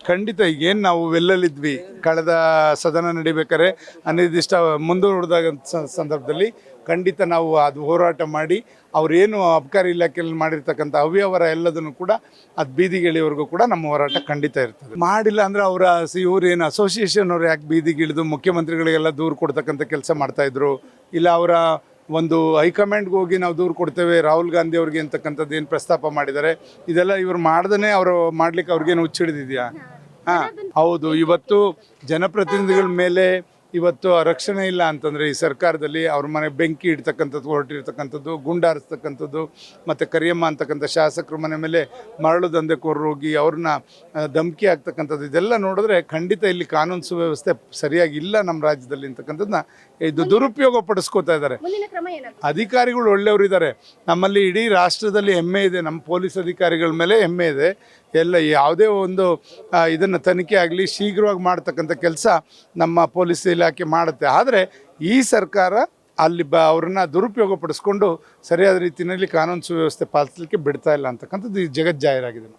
ಖಂಡಿತ ಈಗೇನು ನಾವು ವೆಲ್ಲಲ್ಲಿದ್ವಿ ಕಳೆದ ಸದನ ನಡಿಬೇಕಾದ್ರೆ ಅನಿರ್ದಿಷ್ಟ ಮುಂದೂಡಿದಾಗ ಸಂದರ್ಭದಲ್ಲಿ ಖಂಡಿತ ನಾವು ಅದು ಹೋರಾಟ ಮಾಡಿ ಅವರೇನು ಅಬಕಾರಿ ಇಲಾಖೆಯಲ್ಲಿ ಮಾಡಿರ್ತಕ್ಕಂಥ ಅವ್ಯವಹಾರ ಎಲ್ಲದನ್ನು ಕೂಡ ಅದು ಬೀದಿಗಿಳಿಯವರೆಗೂ ಕೂಡ ನಮ್ಮ ಹೋರಾಟ ಖಂಡಿತ ಇರ್ತದೆ. ಮಾಡಿಲ್ಲ ಅಂದರೆ ಅವರ ಇವರೇನು ಅಸೋಸಿಯೇಷನ್ ಅವ್ರು ಯಾಕೆ ಬೀದಿಗಿಳಿದು ಮುಖ್ಯಮಂತ್ರಿಗಳಿಗೆಲ್ಲ ದೂರು ಕೊಡ್ತಕ್ಕಂಥ ಕೆಲಸ ಮಾಡ್ತಾಯಿದ್ರು, ಇಲ್ಲ ಅವರ ಒಂದು ಹೈಕಮಾಂಡ್ಗೆ ಹೋಗಿ ನಾವು ದೂರು ಕೊಡ್ತೇವೆ ರಾಹುಲ್ ಗಾಂಧಿ ಅವ್ರಿಗೆ ಅಂತಕ್ಕಂಥದ್ದು ಏನು ಪ್ರಸ್ತಾಪ ಮಾಡಿದ್ದಾರೆ, ಇದೆಲ್ಲ ಇವರು ಮಾಡ್ದೇ ಅವರು ಮಾಡ್ಲಿಕ್ಕೆ ಅವ್ರಿಗೇನು ಹುಚ್ಚಿಡಿದಿದೆಯಾ? ಹಾಂ ಹೌದು. ಇವತ್ತು ಜನಪ್ರತಿನಿಧಿಗಳ ಮೇಲೆ ಇವತ್ತು ರಕ್ಷಣೆ ಇಲ್ಲ ಅಂತಂದರೆ ಈ ಸರ್ಕಾರದಲ್ಲಿ ಅವ್ರ ಮನೆ ಬೆಂಕಿ ಇಡ್ತಕ್ಕಂಥದ್ದು, ಹೊರಟಿರ್ತಕ್ಕಂಥದ್ದು, ಗುಂಡಾರಿಸ್ತಕ್ಕಂಥದ್ದು, ಮತ್ತು ಕರಿಯಮ್ಮ ಅಂತಕ್ಕಂಥ ಶಾಸಕರ ಮನೆ ಮೇಲೆ ಮರಳು ದಂಧೆಕೋರರು ಹೋಗಿ ಅವ್ರನ್ನ ಧಮಕಿ ಆಗ್ತಕ್ಕಂಥದ್ದು, ಇದೆಲ್ಲ ನೋಡಿದ್ರೆ ಖಂಡಿತ ಇಲ್ಲಿ ಕಾನೂನು ಸುವ್ಯವಸ್ಥೆ ಸರಿಯಾಗಿ ಇಲ್ಲ ನಮ್ಮ ರಾಜ್ಯದಲ್ಲಿ ಅಂತಕ್ಕಂಥದ್ದನ್ನ ಇದು ದುರುಪಯೋಗ ಪಡಿಸ್ಕೋತಾ ಇದ್ದಾರೆ. ಅಧಿಕಾರಿಗಳು ಒಳ್ಳೆಯವರಿದ್ದಾರೆ, ನಮ್ಮಲ್ಲಿ ಇಡೀ ರಾಷ್ಟ್ರದಲ್ಲಿ ಹೆಮ್ಮೆ ಇದೆ, ನಮ್ಮ ಪೊಲೀಸ್ ಅಧಿಕಾರಿಗಳ ಮೇಲೆ ಹೆಮ್ಮೆ ಇದೆ. ಎಲ್ಲ ಯಾವುದೇ ಒಂದು ಇದನ್ನು ತನಿಖೆ ಆಗಲಿ ಶೀಘ್ರವಾಗಿ ಮಾಡ್ತಕ್ಕಂಥ ಕೆಲಸ ನಮ್ಮ ಪೊಲೀಸ್ ಇಲಾಖೆ ಮಾಡುತ್ತೆ. ಆದರೆ ಈ ಸರ್ಕಾರ ಅಲ್ಲಿ ಅವ್ರನ್ನ ದುರುಪಯೋಗ ಪಡಿಸ್ಕೊಂಡು ಸರಿಯಾದ ರೀತಿಯಲ್ಲಿ ಕಾನೂನು ಸುವ್ಯವಸ್ಥೆ ಪಾಲಿಸಲಿಕ್ಕೆ ಬಿಡ್ತಾ ಇಲ್ಲ ಅಂತಕ್ಕಂಥದ್ದು ಈ ಜಗಜ್ಜಾಹೀರಾಗಿದೆ.